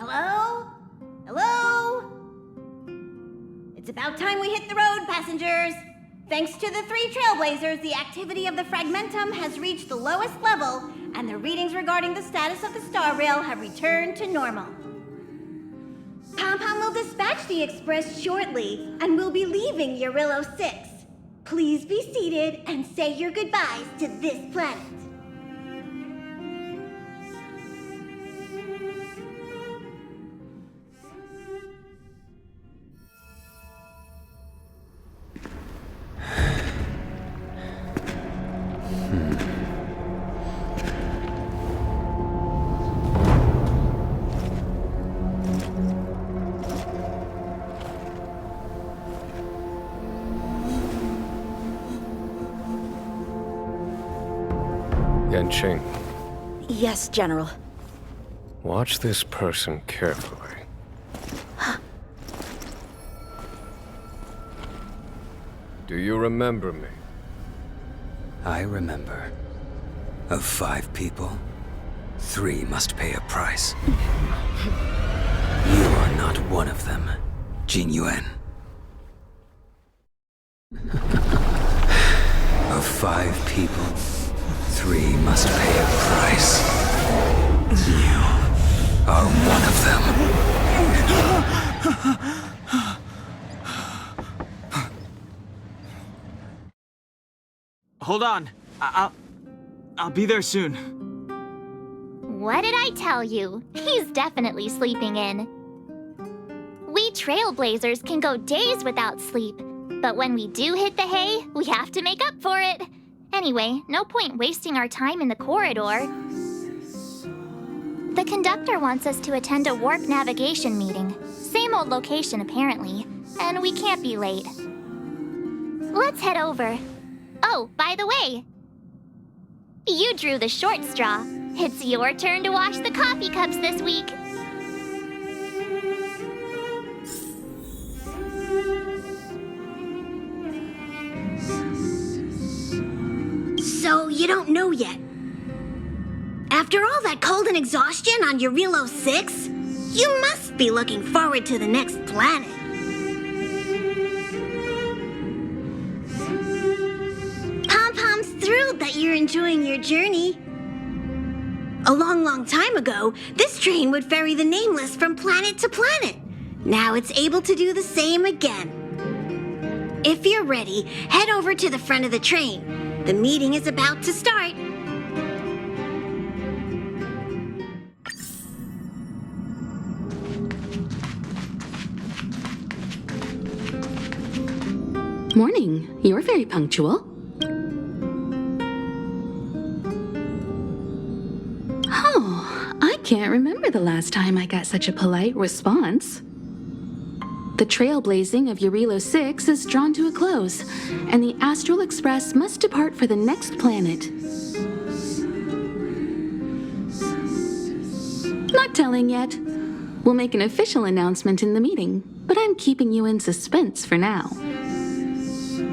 Hello? Hello? It's about time we hit the road, passengers. Thanks to the 3 trailblazers, the activity of the fragmentum has reached the lowest level, and the readings regarding the status of the star rail have returned to normal. Pom-Pom will dispatch the express shortly, and will be leaving Urillo 6. Please be seated and say your goodbyes to this planet. Yanqing, Yes, General. watch this person carefully. Do you remember me? I remember. Of 5 people, 3 must pay a price. You are not one of them, Jin Yuan. Of 5 people, 3 must pay a price. You are one of them. Hold on. I'll be there soon. What did I tell you? He's definitely sleeping in. We trailblazers can go days without sleep, but when we do hit the hay, we have to make up for it. Anyway, no point wasting our time in the corridor. The conductor wants us to attend a warp navigation meeting. Same old location, apparently, and we can't be late. Let's head over. Oh, by the way, you drew the short straw. It's your turn to wash the coffee cups this week. So, you don't know yet. After all that cold and exhaustion on Urillo 6, you must be looking forward to the next planet. Pom-Pom's thrilled that you're enjoying your journey. A long time ago, this train would ferry the Nameless from planet to planet. Now it's able to do the same again. If you're ready, head over to the front of the train. The meeting is about to start. Morning. You're very punctual. Oh, I can't remember the last time I got such a polite response. The trailblazing of Urillo 6 is drawn to a close, and the Astral Express must depart for the next planet. Not telling yet. We'll make an official announcement in the meeting, but I'm keeping you in suspense for now.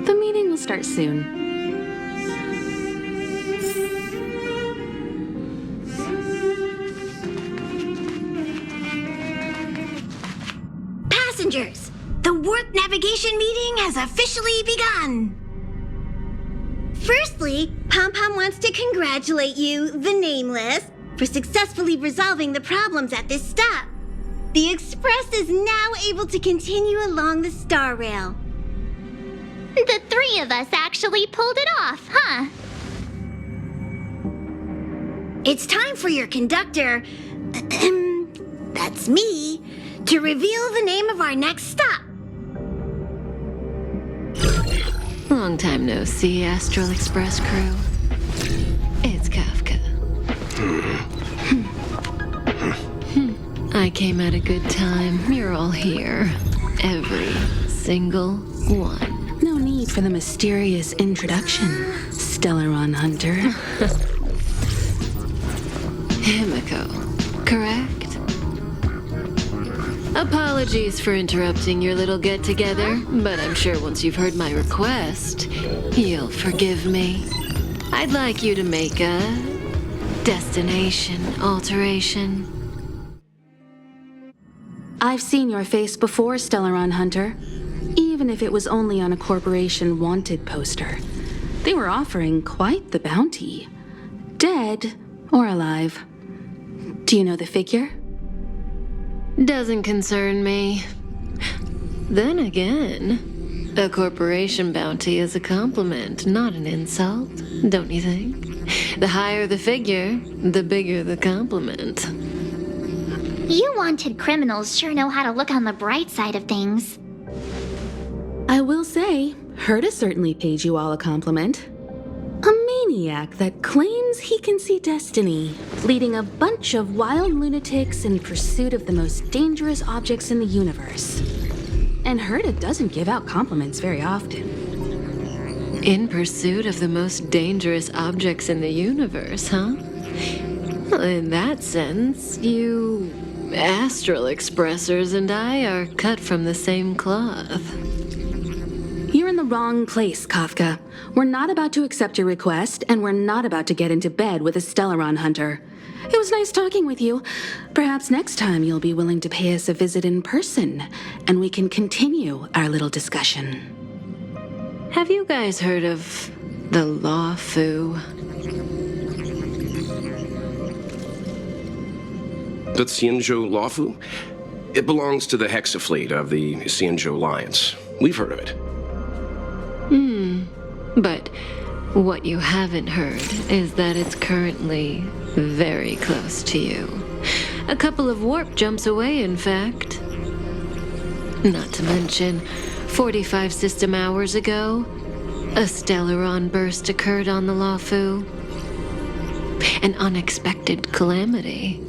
The meeting will start soon. Passengers, the warp navigation meeting has officially begun. Firstly, Pom-Pom wants to congratulate you, the Nameless, for successfully resolving the problems at this stop. The Express is now able to continue along the star rail. The 3 of us actually pulled it off, huh? It's time for your conductor, that's me, to reveal the name of our next stop. Long time no see, Astral Express crew. It's Kafka. I came at a good time. You're all here. Every single one. No need for the mysterious introduction, Stellaron Hunter. Himiko, correct? Apologies for interrupting your little get-together, but I'm sure once you've heard my request, you'll forgive me. I'd like you to make a destination alteration. I've seen your face before, Stellaron Hunter. Even if it was only on a corporation wanted poster. They were offering quite the bounty. Dead or alive. Do you know the figure? Doesn't concern me. Then again, a corporation bounty is a compliment, not an insult, don't you think? The higher the figure, the bigger the compliment. You wanted criminals sure know how to look on the bright side of things. I will say, Herta certainly paid you all a compliment. A maniac that claims he can see destiny, leading a bunch of wild lunatics in pursuit of the most dangerous objects in the universe. And Herta doesn't give out compliments very often. In pursuit of the most dangerous objects in the universe, huh? Well, in that sense, you astral expressors and I are cut from the same cloth. You're in the wrong place, Kafka. We're not about to accept your request, and we're not about to get into bed with a Stellaron Hunter. It was nice talking with you. Perhaps next time you'll be willing to pay us a visit in person, and we can continue our little discussion. Have you guys heard of the Law Fu? The Xianzhou Lawfu? It belongs to the Hexafleet of the Xianzhou Alliance. We've heard of it. But what you haven't heard is that it's currently very close to you. A couple of warp jumps away, in fact. Not to mention, 45 system hours ago, a Stellaron burst occurred on the Lawfu. An unexpected calamity,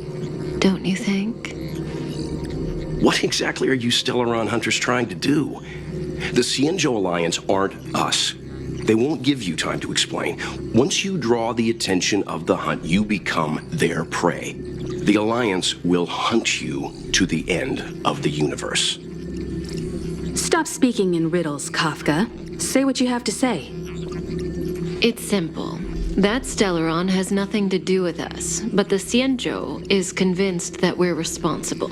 don't you think? What exactly are you Stellaron hunters trying to do? The Xianzhou Alliance aren't us. They won't give you time to explain. Once you draw the attention of the hunt, you become their prey. The Alliance will hunt you to the end of the universe. Stop speaking in riddles, Kafka. Say what you have to say. It's simple. That Stellaron has nothing to do with us, but the Xianzhou is convinced that we're responsible.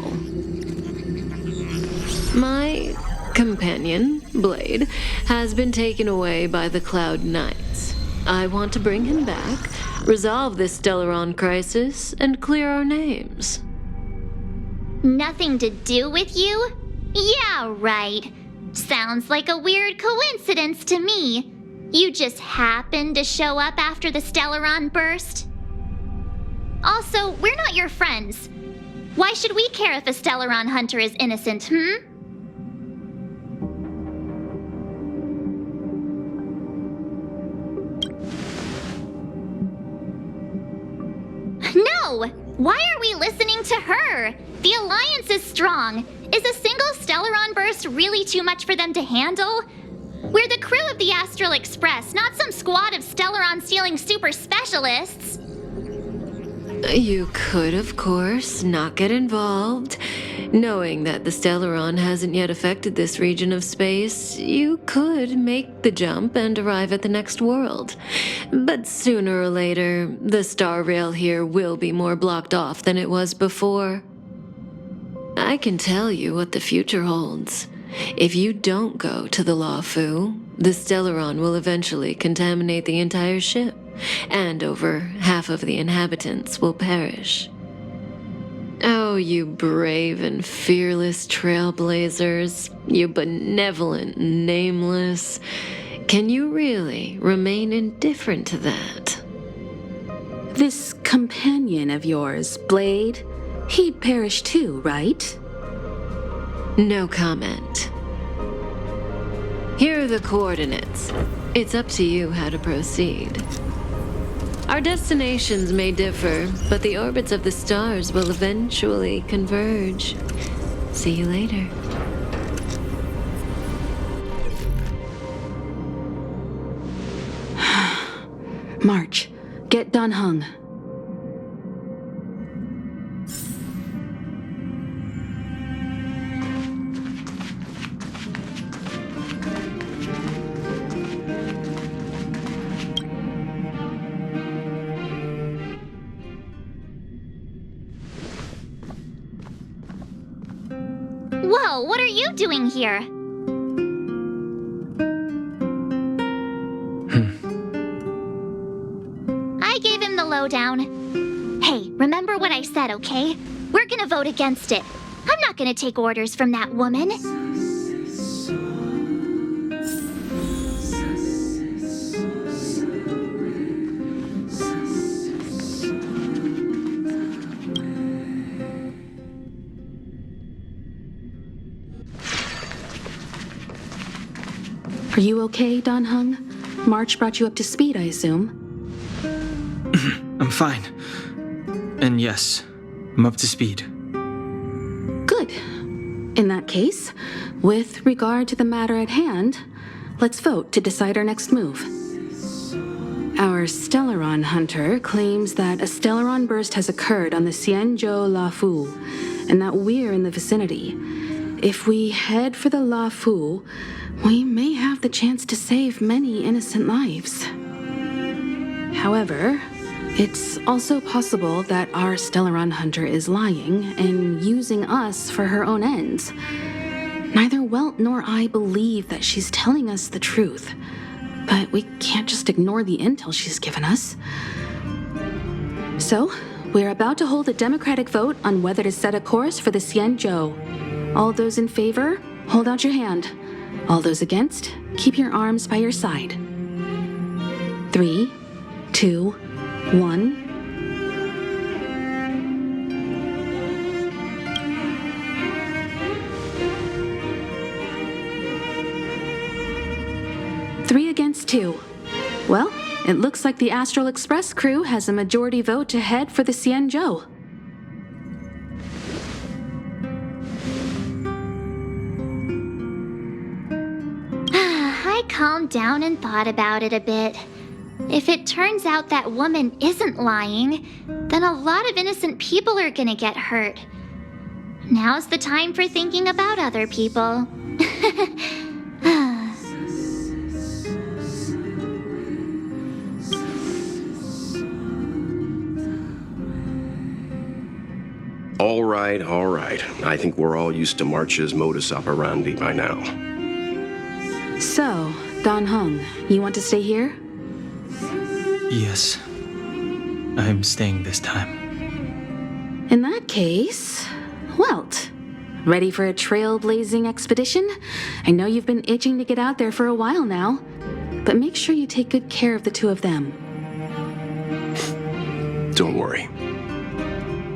My companion, Blade, has been taken away by the Cloud Knights. I want to bring him back, resolve this Stellaron crisis, and clear our names. Nothing to do with you? Yeah, right. Sounds like a weird coincidence to me. You just happened to show up after the Stellaron burst? Also, we're not your friends. Why should we care if a Stellaron hunter is innocent, No! Why are we listening to her? The Alliance is strong. Is a single Stellaron burst really too much for them to handle? We're the crew of the Astral Express, not some squad of Stellaron-stealing super specialists. You could, of course, not get involved. Knowing that the Stellaron hasn't yet affected this region of space, you could make the jump and arrive at the next world. But sooner or later, the star rail here will be more blocked off than it was before. I can tell you what the future holds. If you don't go to the Lawfu, the Stellaron will eventually contaminate the entire ship, and over half of the inhabitants will perish. Oh, you brave and fearless trailblazers, you benevolent nameless. Can you really remain indifferent to that? This companion of yours, Blade, he'd perish too, right? No comment. Here are the coordinates. It's up to you how to proceed. Our destinations may differ, but the orbits of the stars will eventually converge. See you later. March, get Dan Hung. Whoa, what are you doing here? I gave him the lowdown. Hey, remember what I said, okay? We're gonna vote against it. I'm not gonna take orders from that woman. Are you okay, Don Hung? March brought you up to speed, I assume. I'm fine. And yes, I'm up to speed. Good. In that case, with regard to the matter at hand, let's vote to decide our next move. Our Stellaron hunter claims that a Stellaron burst has occurred on the Xianzhou La Fu, and that we're in the vicinity. If we head for the La Fu, we may have the chance to save many innocent lives. However, it's also possible that our Stellaron hunter is lying and using us for her own ends. Neither Welt nor I believe that she's telling us the truth, but we can't just ignore the intel she's given us. So, we're about to hold a democratic vote on whether to set a course for the Xianzhou. All those in favor, hold out your hand. All those against, keep your arms by your side. 3, 2, 1. Three against 2. Well, it looks like the Astral Express crew has a majority vote to head for the Xianzhou. I calmed down and thought about it a bit. If it turns out that woman isn't lying, then a lot of innocent people are gonna get hurt. Now's the time for thinking about other people. All right, all right. I think we're all used to March's modus operandi by now. So, Don Hung, you want to stay here? Yes. I'm staying this time. In that case, Welt, ready for a trailblazing expedition? I know you've been itching to get out there for a while now, but make sure you take good care of the two of them. Don't worry.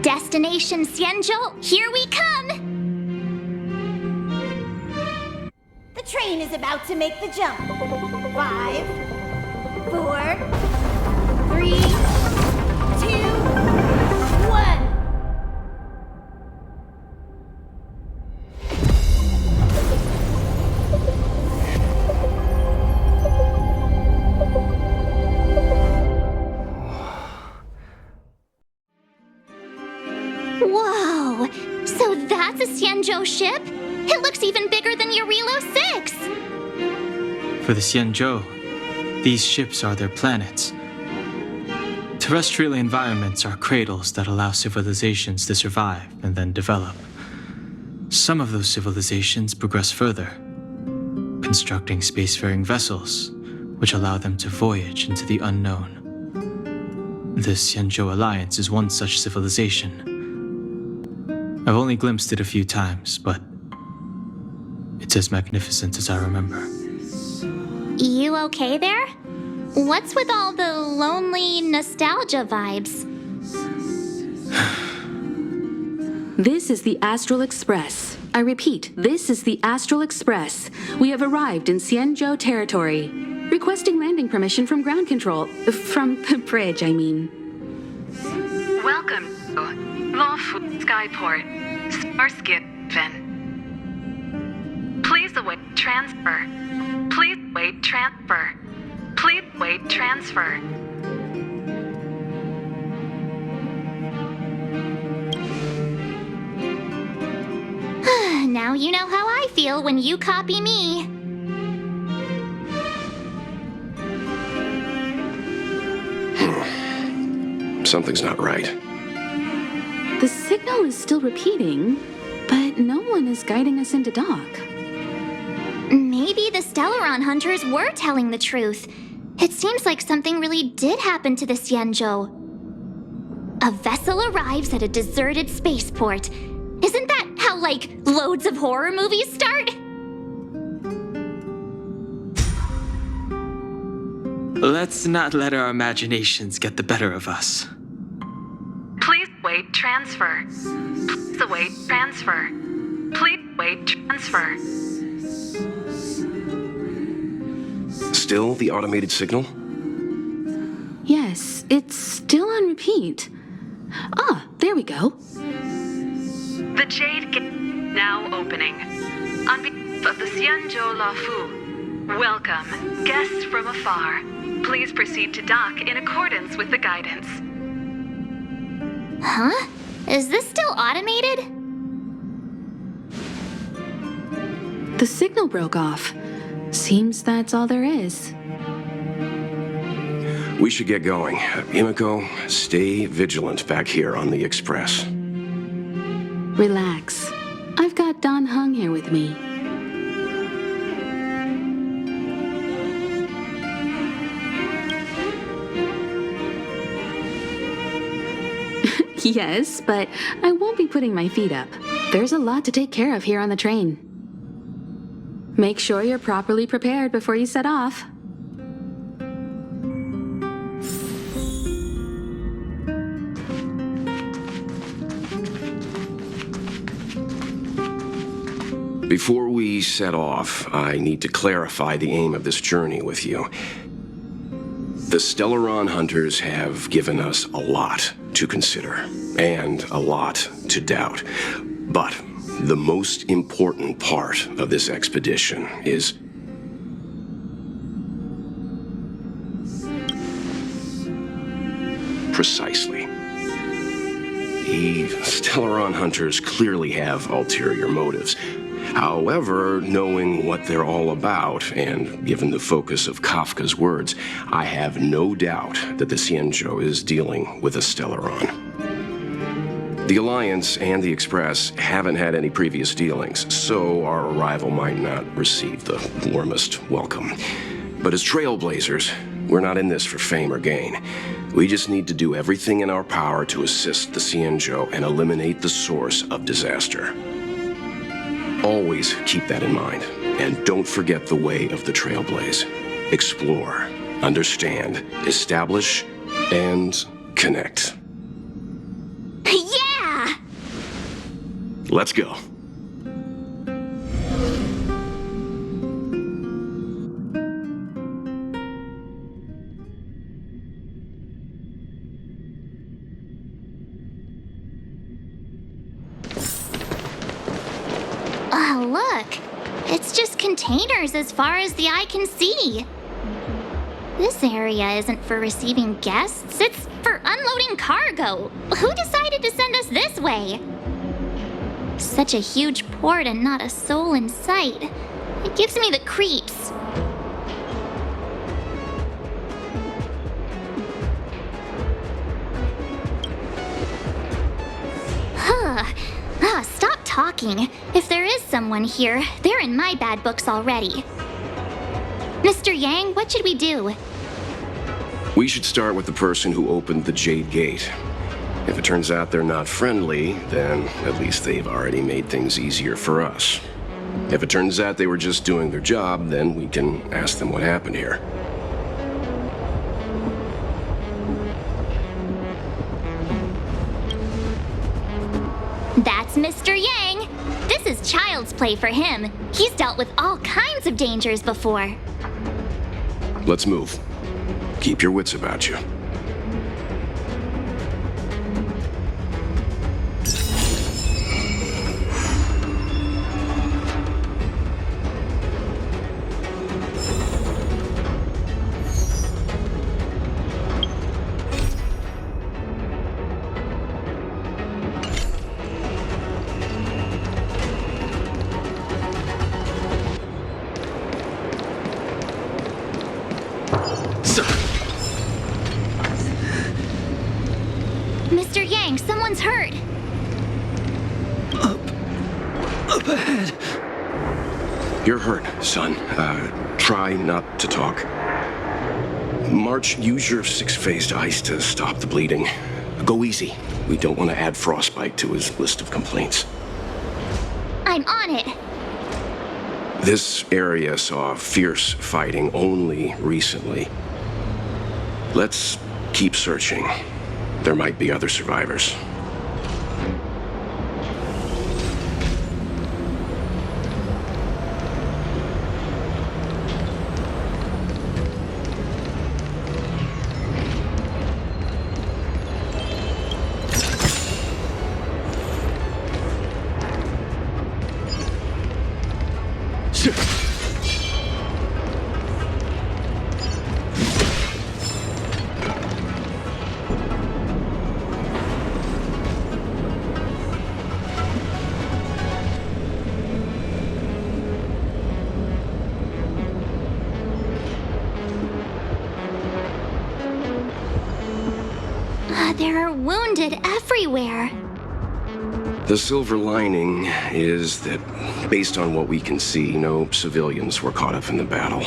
Destination Xianzhou, here we come! The train is about to make the jump. 5, 4, 3, 2, 1. Whoa! So that's a Xianzhou ship? It looks even bigger than Eurilo 6! For the Xianzhou, these ships are their planets. Terrestrial environments are cradles that allow civilizations to survive and then develop. Some of those civilizations progress further, constructing spacefaring vessels, which allow them to voyage into the unknown. The Xianzhou Alliance is one such civilization. I've only glimpsed it a few times, but it's as magnificent as I remember. You okay there? What's with all the lonely nostalgia vibes? This is the Astral Express. I repeat, this is the Astral Express. We have arrived in Xianzhou territory. Requesting landing permission from ground control. From the bridge, I mean. Welcome to Lawful Skyport, Starscape. Please await transfer. Please wait transfer. Please wait transfer. Now you know how I feel when you copy me. Something's not right. The signal is still repeating, but no one is guiding us into dock. Maybe the Stellaron hunters were telling the truth. It seems like something really did happen to the Xianzhou. A vessel arrives at a deserted spaceport. Isn't that how, like, loads of horror movies start? Let's not let our imaginations get the better of us. Please await transfer. Please await transfer. Please await transfer. Still the automated signal? Yes, it's still on repeat. Ah, there we go. The Jade Gate now opening. On behalf of the Xianzhou Lafu, welcome, guests from afar. Please proceed to dock in accordance with the guidance. Huh? Is this still automated? The signal broke off. Seems that's all there is. We should get going. Imiko, stay vigilant back here on the Express. Relax. I've got Don Hung here with me. Yes, but I won't be putting my feet up. There's a lot to take care of here on the train. Make sure you're properly prepared before you set off. Before we set off, I need to clarify the aim of this journey with you. The Stellaron hunters have given us a lot to consider, and a lot to doubt. But the most important part of this expedition is precisely. The Stellaron hunters clearly have ulterior motives. However, knowing what they're all about, and given the focus of Kafka's words, I have no doubt that the Xianzhou is dealing with a Stellaron. The Alliance and the Express haven't had any previous dealings, so our arrival might not receive the warmest welcome. But as trailblazers, we're not in this for fame or gain. We just need to do everything in our power to assist the Xianzhou and eliminate the source of disaster. Always keep that in mind, and don't forget the way of the Trailblaze. Explore, understand, establish, and connect. Yeah! Let's go. Oh, look. It's just containers as far as the eye can see. This area isn't for receiving guests, it's for unloading cargo. Who decided to send us this way? Such a huge port and not a soul in sight. It gives me the creeps. Stop talking. If there is someone here, they're in my bad books already. Mr. Yang, what should we do? We should start with the person who opened the Jade Gate. If it turns out they're not friendly, then at least they've already made things easier for us. If it turns out they were just doing their job, then we can ask them what happened here. That's Mr. Yang. This is child's play for him. He's dealt with all kinds of dangers before. Let's move. Keep your wits about you. ahead. You're hurt, son. Try not to talk. March, use your six-phased ice to stop the bleeding. Go easy. We don't want to add frostbite to his list of complaints. I'm on it. This area saw fierce fighting only recently. Let's keep searching. There might be other survivors. There are wounded everywhere. The silver lining is that, based on what we can see, no civilians were caught up in the battle.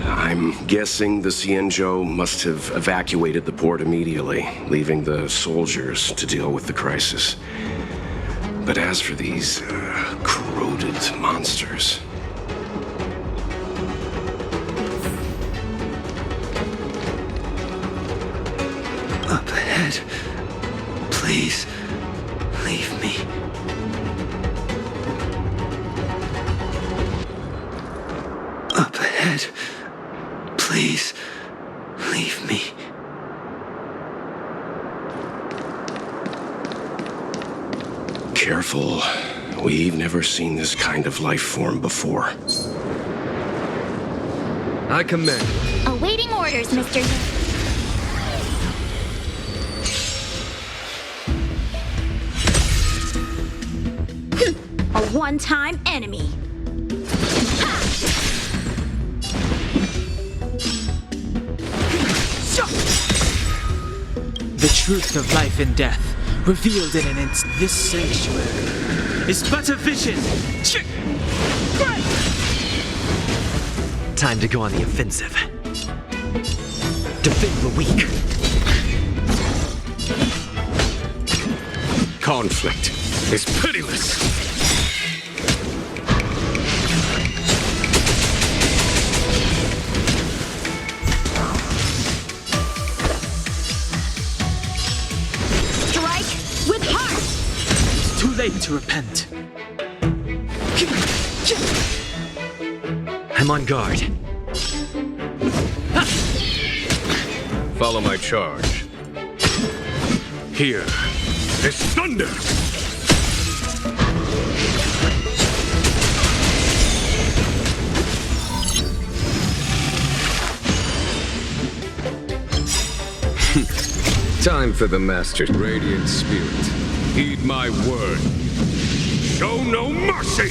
I'm guessing the Xianzhou must have evacuated the port immediately, leaving the soldiers to deal with the crisis. But as for these corroded monsters... Up ahead. Please, leave me. Up ahead. Please, leave me. Careful. We've never seen this kind of life form before. I commend you. Awaiting orders, Mr. A one-time enemy. The truth of life and death, revealed in an instant. This sanctuary is but a vision. Time to go on the offensive. Defend the weak. Conflict is pitiless. Strike with heart. It's too late to repent. I'm on guard. Follow my charge. Here is thunder! Time for the Master's radiant spirit. Heed my word. Show no mercy!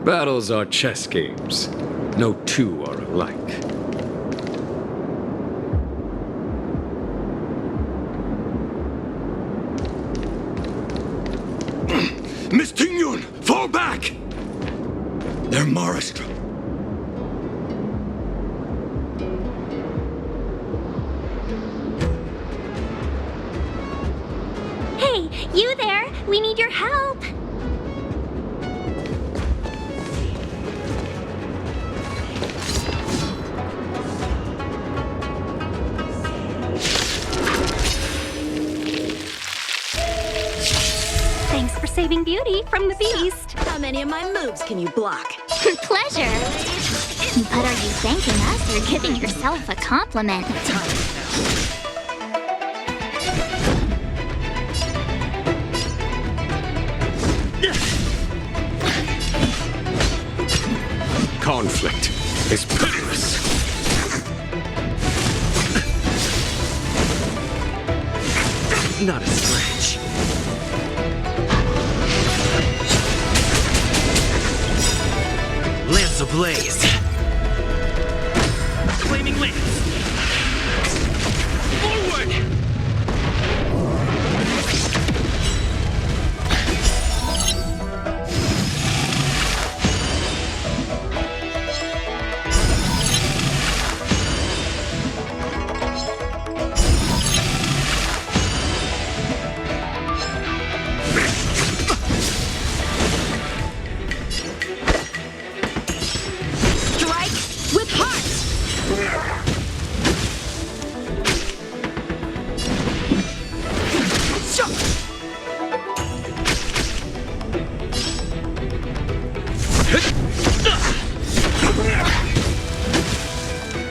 Battles are chess games. No two are alike. Miss Tingyun, fall back! They're Maharashtra. Hey, you there? We need your help. Thanks for saving Beauty from the beast. How many of my moves can you block? Pleasure. But are you thanking us or giving yourself a compliment? Conflict is pitiless. Not a scratch. Lance ablaze. flaming lance! Forward!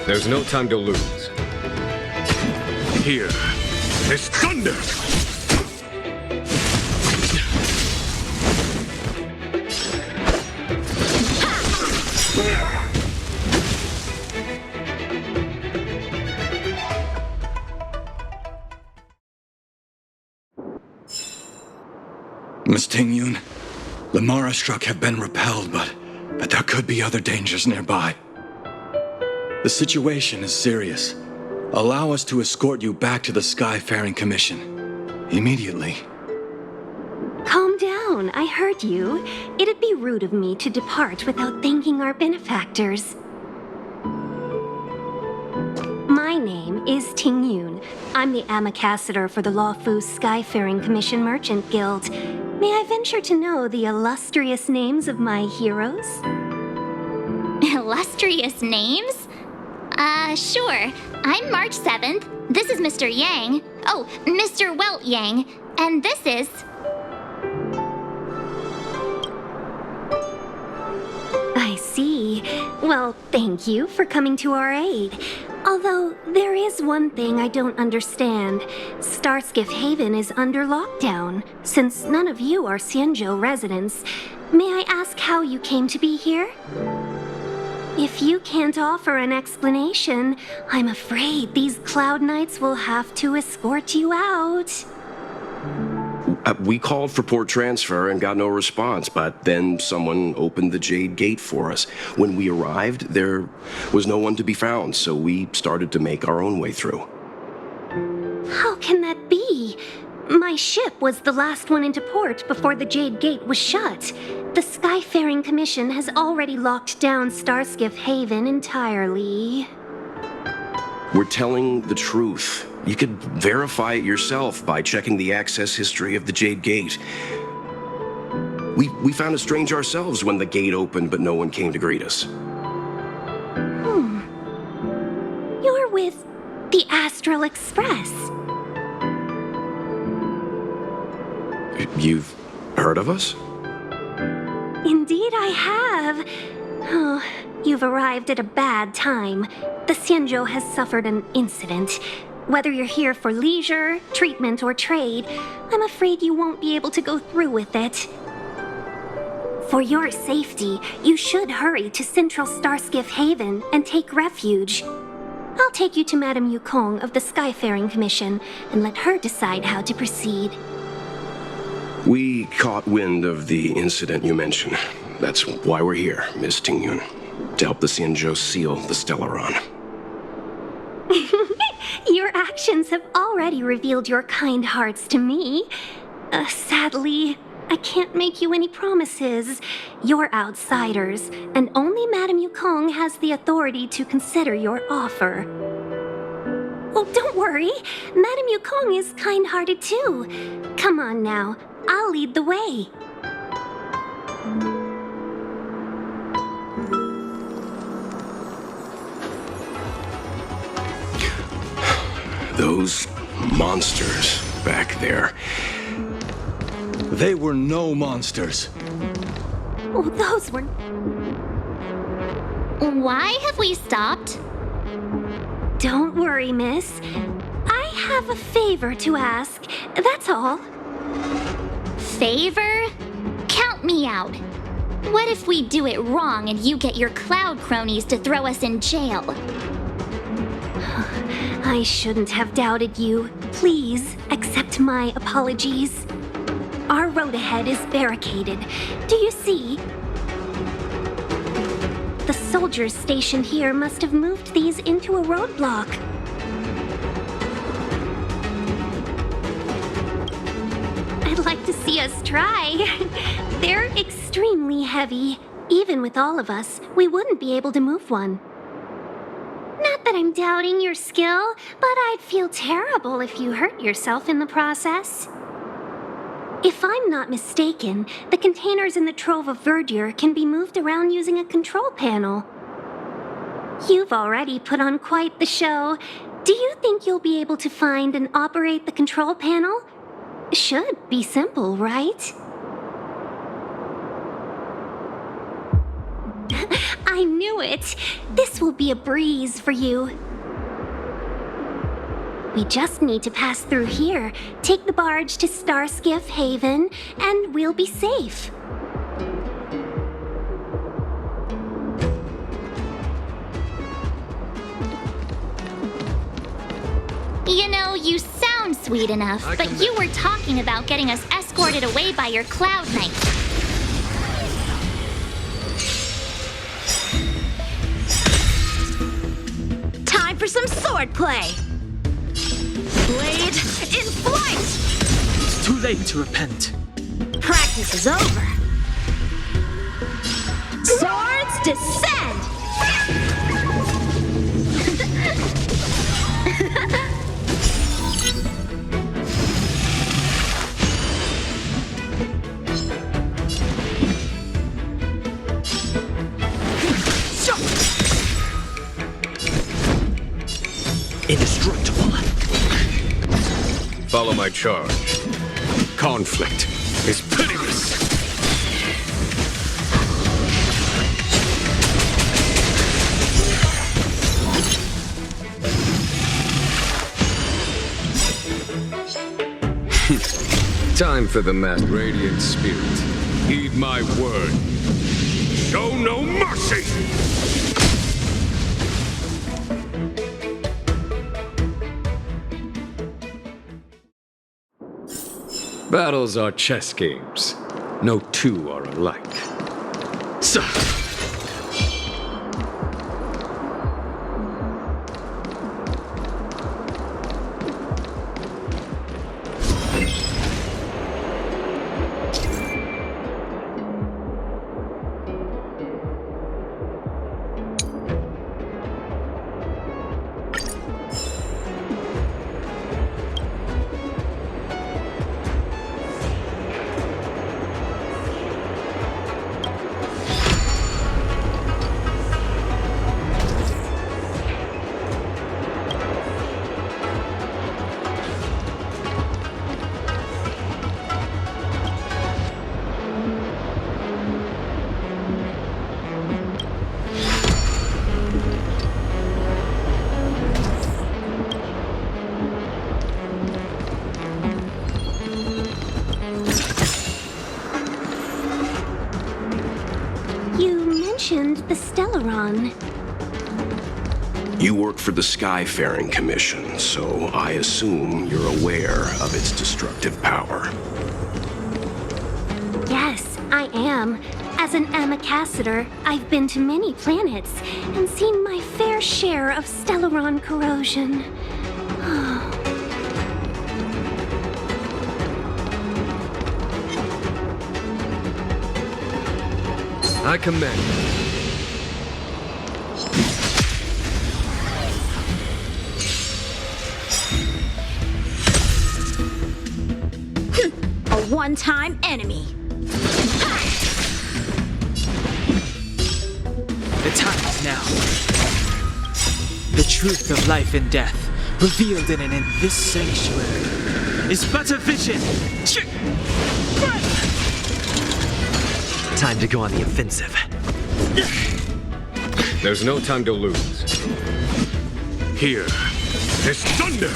There's no time to lose. Here is thunder! Miss Ting-yun, the Mara struck have been repelled, but there could be other dangers nearby. The situation is serious. Allow us to escort you back to the Skyfaring Commission. Immediately. Calm down, I heard you. It'd be rude of me to depart without thanking our benefactors. My name is Ting-yun. I'm the ambassador for the Luofu Skyfaring Commission Merchant Guild. May I venture to know the illustrious names of my heroes? Illustrious names? Sure. I'm March 7th. This is Mr. Yang. Oh, Mr. Welt Yang. And this is... I see. Well, thank you for coming to our aid. Although, there is one thing I don't understand. Starskiff Haven is under lockdown. Since none of you are Xianzhou residents, may I ask how you came to be here? If you can't offer an explanation, I'm afraid these Cloud Knights will have to escort you out. We called for port transfer and got no response, but then someone opened the Jade Gate for us. When we arrived, there was no one to be found, so we started to make our own way through. How can that be? My ship was the last one into port before the Jade Gate was shut. The Skyfaring Commission has already locked down Starskiff Haven entirely. We're telling the truth. You could verify it yourself by checking the access history of the Jade Gate. We found it strange ourselves when the gate opened, but no one came to greet us. You're with the Astral Express. You've heard of us? Indeed I have. Oh, you've arrived at a bad time. The Xianzhou has suffered an incident. Whether you're here for leisure, treatment, or trade, I'm afraid you won't be able to go through with it. For your safety, you should hurry to Central Starskiff Haven and take refuge. I'll take you to Madame Yukong of the Skyfaring Commission and let her decide how to proceed. We caught wind of the incident you mentioned. That's why we're here, Miss Ting-yun. To help the Xianzhou seal the Stellaron. Your actions have already revealed your kind hearts to me. Sadly, I can't make you any promises. You're outsiders, and only Madame Yukong has the authority to consider your offer. Oh, don't worry. Madame Yukong is kind-hearted too. Come on now, I'll lead the way. Those monsters back there. They were no monsters. Oh, those were... Why have we stopped? Don't worry, miss. I have a favor to ask, that's all. Favor? Count me out. What if we do it wrong and you get your cloud cronies to throw us in jail? I shouldn't have doubted you. Please accept my apologies. Our road ahead is barricaded. Do you see? The soldiers stationed here must have moved these into a roadblock. I'd like to see us try. They're extremely heavy. Even with all of us, we wouldn't be able to move one. Not that I'm doubting your skill, but I'd feel terrible if you hurt yourself in the process. If I'm not mistaken, the containers in the Trove of Verdure can be moved around using a control panel. You've already put on quite the show. Do you think you'll be able to find and operate the control panel? Should be simple, right? I knew it! This will be a breeze for you. We just need to pass through here, take the barge to Starskiff Haven, and we'll be safe. You know, you sound sweet enough, but you were talking about getting us escorted away by your Cloud Knight. Time for some sword play. Blade in flight! It's too late to repent. Practice is over. Swords descend! Indestructible. Follow my charge. Conflict is pitiless. Time for the masked radiant spirit. Heed my word. Show no mercy! Battles are chess games. No two are alike. So. The Stellaron. You work for the Skyfaring Commission, so I assume you're aware of its destructive power. Yes, I am. As an Amicassator, I've been to many planets and seen my fair share of Stellaron corrosion. I commend you. A one-time enemy. The time is now. The truth of life and death, revealed in this sanctuary, is but a vision. Time to go on the offensive. There's no time to lose. Here is thunder!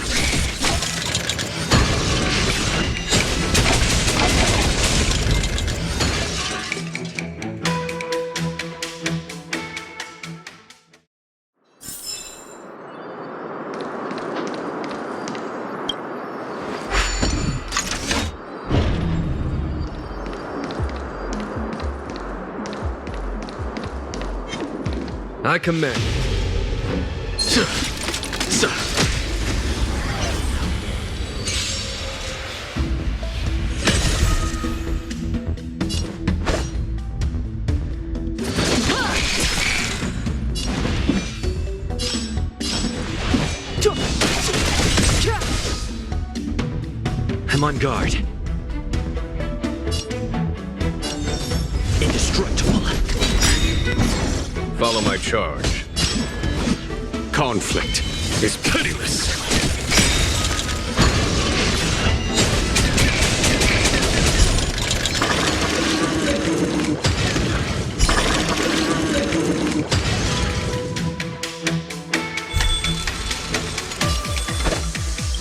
I commend. I'm on guard. Indestructible. Follow my charge. Conflict is pitiless.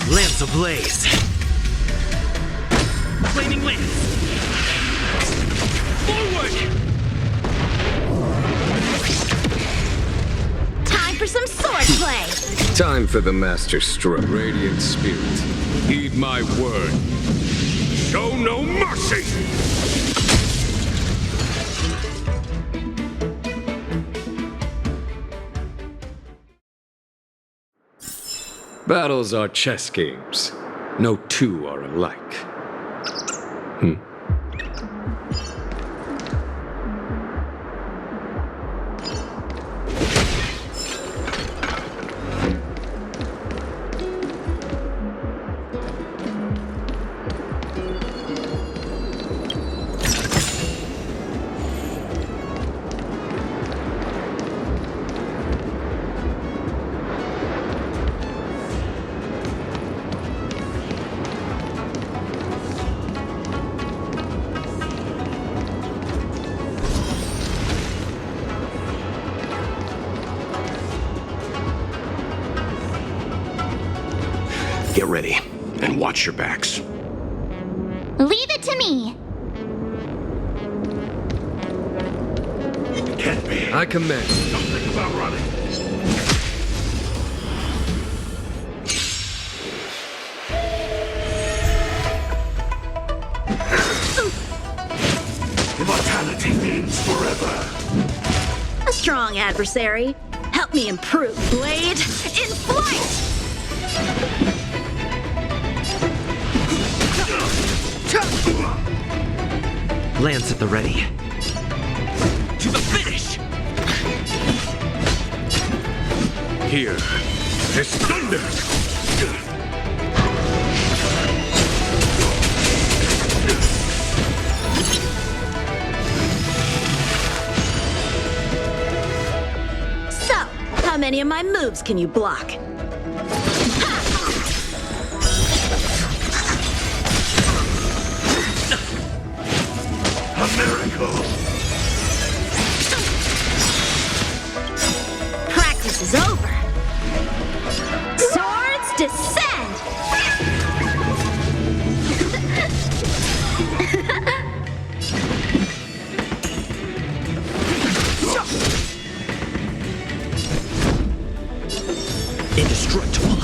Lance ablaze. Flaming lance. Forward! Time for some sword play. Time for the master stroke. Radiant spirit, heed my word. Show no mercy! Battles are chess games. No two are alike. Get ready, and watch your backs. Leave it to me. Can't be. I commend. Don't think about running. Immortality means forever. A strong adversary. Help me improve. Blade in flight! Lance at the ready. To the finish! Here is thunder! So, how many of my moves can you block? A miracle! Practice is over. Swords descend! Indestructible.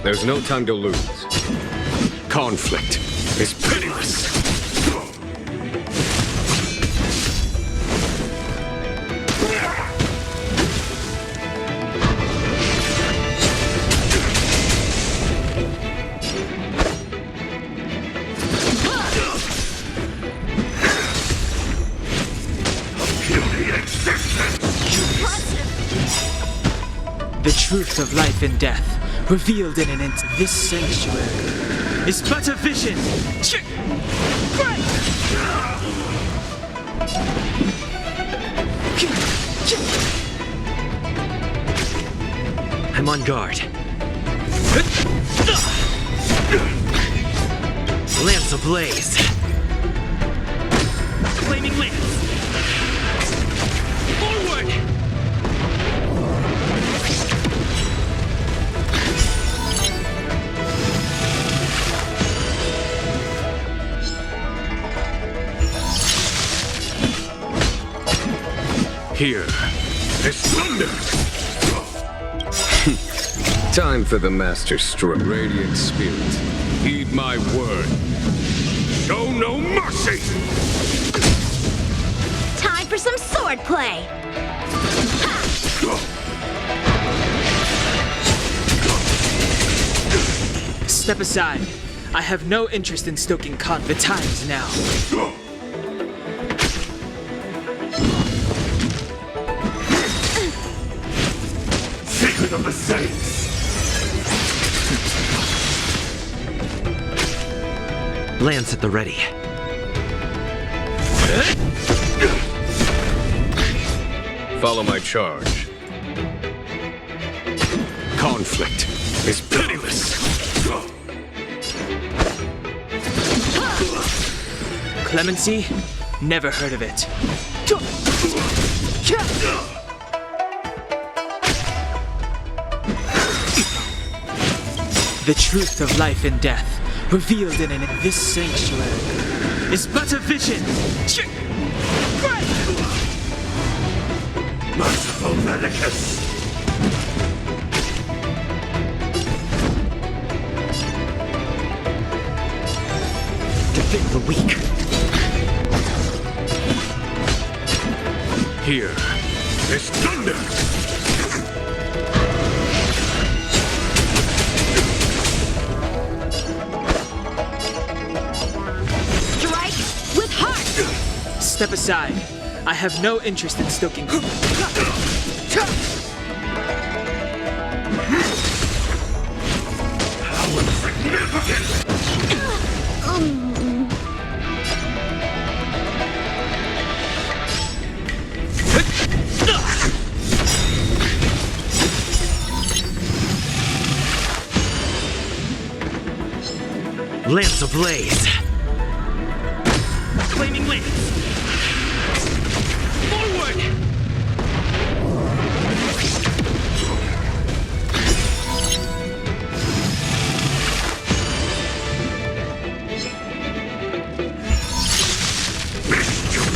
There's no time to lose. Conflict is pitiless. The truth of life and death, revealed in an this sanctuary, is but a vision. I'm on guard. Lance ablaze. Flaming lance. Forward! Here is thunder! Time for the master stroke. Radiant spirit, heed my word. Show no mercy! Time for some sword play. Step aside. I have no interest in stoking conflict. The time is now. Secret of the Saints! Lance at the ready. Follow my charge. Conflict is pitiless. Clemency? Never heard of it. The truth of life and death, revealed in this sanctuary, is but a vision. Merciful Medicus! Defend the weak. Here is thunder! Strike with heart! Step aside. I have no interest in stoking. Lance ablaze. Flaming lance. Forward!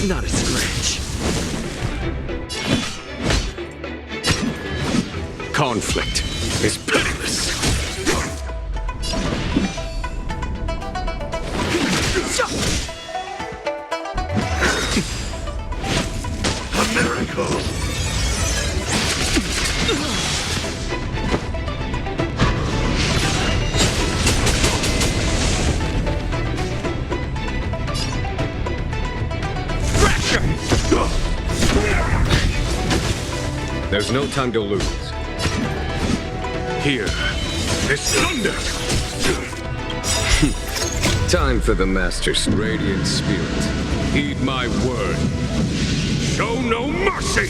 Not a scratch. Conflict is pitiless. A miracle. There's no time to lose. Here is thunder! Time for the Master's radiant spirit. Heed my word. Show no mercy!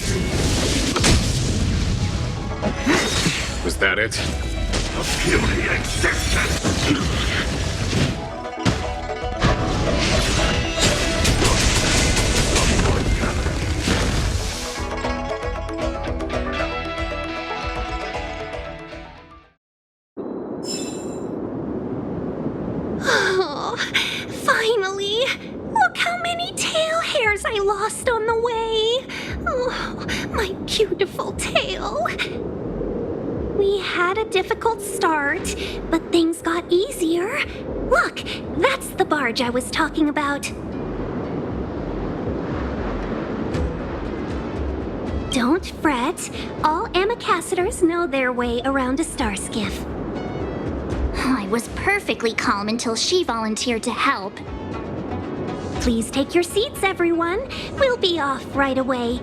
Was that it? A puny existence! Finally! Look how many tail hairs I lost on the way! Oh, my beautiful tail! We had a difficult start, but things got easier. Look, that's the barge I was talking about. Don't fret. All ambassadors know their way around a star skiff. I was perfectly calm until she volunteered to help. Please take your seats, everyone. We'll be off right away.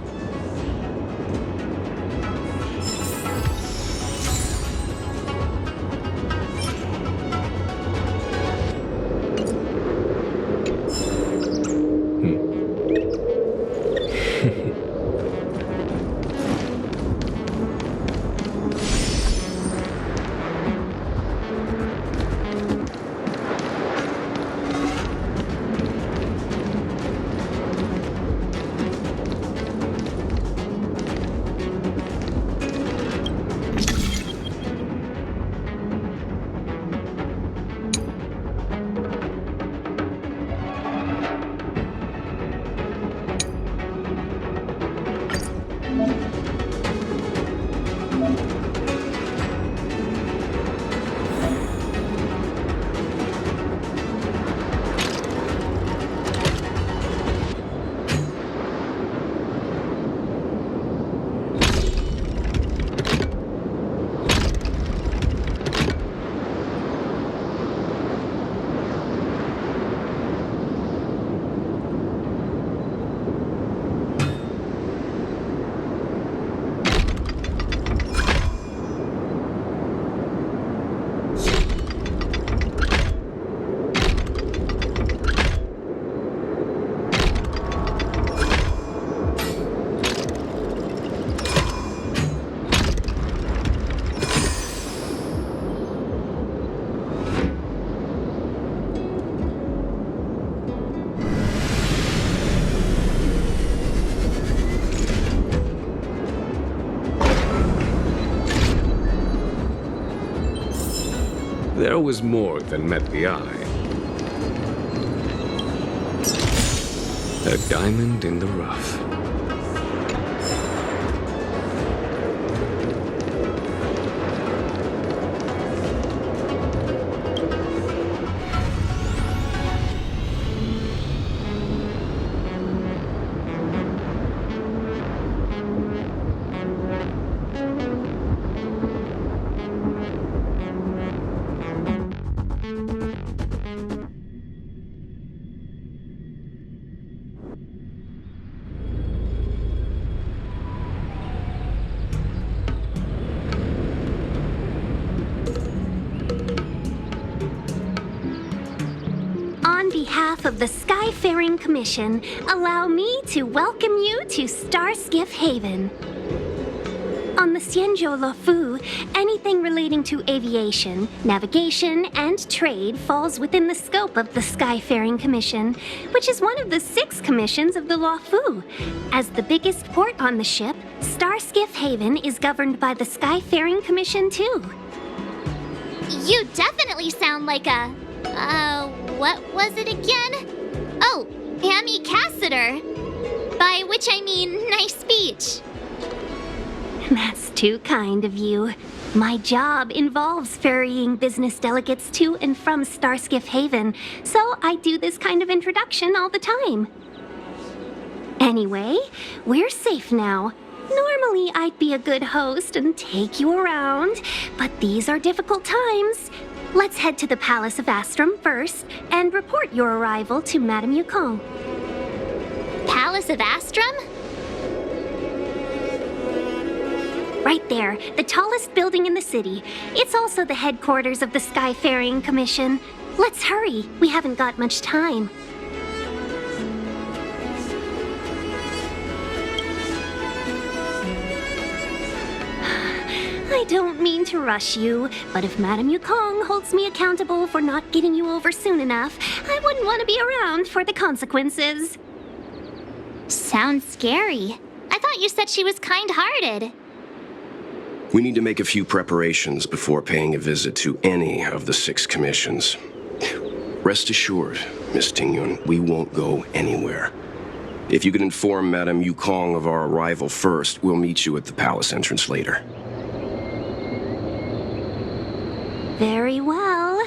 there was more than met the eye. A diamond in the rough. On behalf of the Skyfaring Commission, allow me to welcome you to Starskiff Haven. On the Xianzhou Lufu, anything relating to aviation, navigation, and trade falls within the scope of the Skyfaring Commission, which is one of the 6 commissions of the Lufu. As the biggest port on the ship, Starskiff Haven is governed by the Skyfaring Commission too. You definitely sound like a... what was it again? Oh, Amy Cassiter. By which I mean, nice speech. That's too kind of you. My job involves ferrying business delegates to and from Starskiff Haven, so I do this kind of introduction all the time. Anyway, we're safe now. Normally, I'd be a good host and take you around, but these are difficult times. Let's head to the Palace of Astrum first and report your arrival to Madame Yukong. Palace of Astrum? Right there, the tallest building in the city. It's also the headquarters of the Skyfaring Commission. Let's hurry, we haven't got much time. I don't mean to rush you, but if Madame Yukong holds me accountable for not getting you over soon enough, I wouldn't want to be around for the consequences. Sounds scary. I thought you said she was kind-hearted. We need to make a few preparations before paying a visit to any of the 6 commissions. Rest assured, Miss Tingyun, we won't go anywhere. If you could inform Madame Yukong of our arrival first, we'll meet you at the palace entrance later. Very well.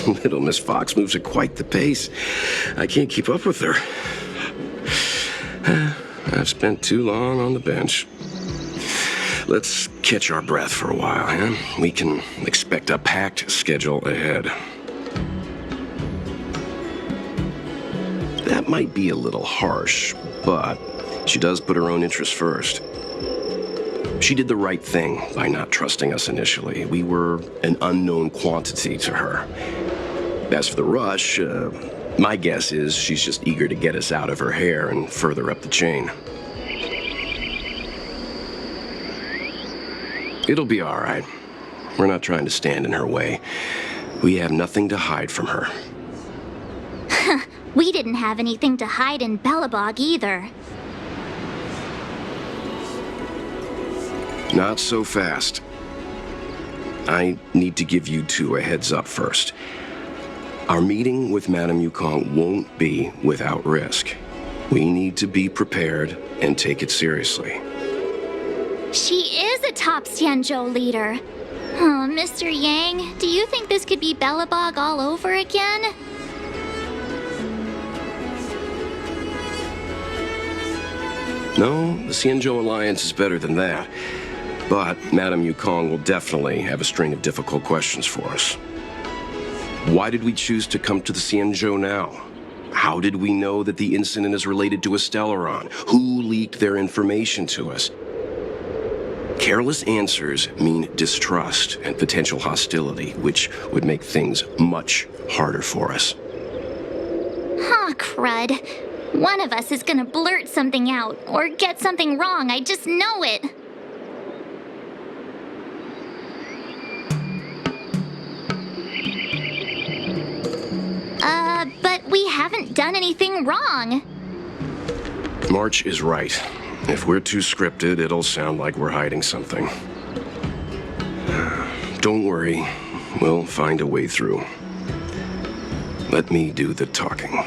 Little Miss Fox moves at quite the pace. I can't keep up with her. I've spent too long on the bench. Let's catch our breath for a while, huh? We can expect a packed schedule ahead. That might be a little harsh, but she does put her own interests first. She did the right thing by not trusting us initially. We were an unknown quantity to her. As for the rush, my guess is she's just eager to get us out of her hair and further up the chain. It'll be all right. We're not trying to stand in her way. We have nothing to hide from her. We didn't have anything to hide in Belobog either. Not so fast. I need to give you 2 a heads up first. Our meeting with Madame Yukong won't be without risk. We need to be prepared and take it seriously. She is a top Xianzhou leader. Oh, Mr. Yang, do you think this could be Belobog all over again? No, the Xianzhou Alliance is better than that. But Madame Yukong will definitely have a string of difficult questions for us. Why did we choose to come to the Xianzhou now? How did we know that the incident is related to a Stellaron? Who leaked their information to us? Careless answers mean distrust and potential hostility, which would make things much harder for us. Huh, crud. One of us is gonna blurt something out, or get something wrong, I just know it. done anything wrong. March is right. If we're too scripted, it'll sound like we're hiding something. Don't worry, we'll find a way through. Let me do the talking.